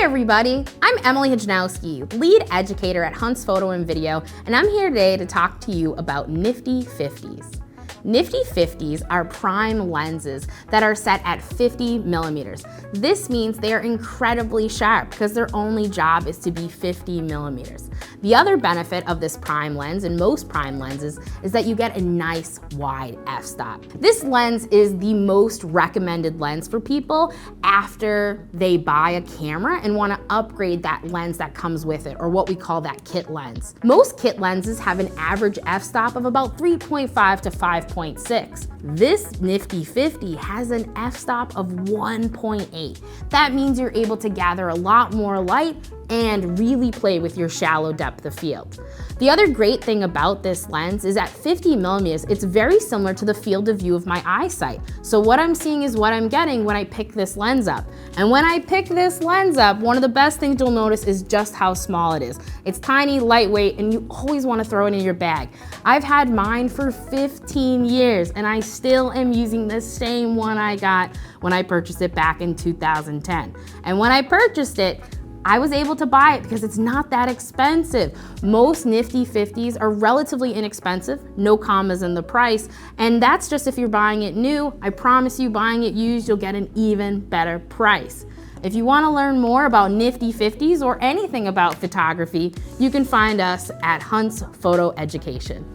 everybody, I'm Emily Hajnowski, lead educator at Hunt's Photo and Video, and I'm here today to talk to you about NIFTY 50s. NIFTY 50s are prime lenses that are set at 50 millimeters. This means they are incredibly sharp because their only job is to be 50 millimeters. The other benefit of this prime lens and most prime lenses is that you get a nice wide f-stop. This lens is the most recommended lens for people after they buy a camera and want to upgrade that lens that comes with it, or what we call that kit lens. Most kit lenses have an average f-stop of about 3.5 to 5.6. This NIFTY 50 has an f-stop of 1.8. That means you're able to gather a lot more light and really play with your shallow depth of field. The other great thing about this lens is at 50 millimeters, it's very similar to the field of view of my eyesight. So what I'm seeing is what I'm getting when I pick this lens up. And when I pick this lens up, one of the best things you'll notice is just how small it is. It's tiny, lightweight, and you always want to throw it in your bag. I've had mine for 15 years and I still am using the same one I got when I purchased it back in 2010. And when I purchased it, I was able to buy it because it's not that expensive. Most NIFTY 50s are relatively inexpensive, no commas in the price, and that's just if you're buying it new. I promise you, buying it used, you'll get an even better price. If you want to learn more about NIFTY 50s or anything about photography, you can find us at Hunt's Photo Education.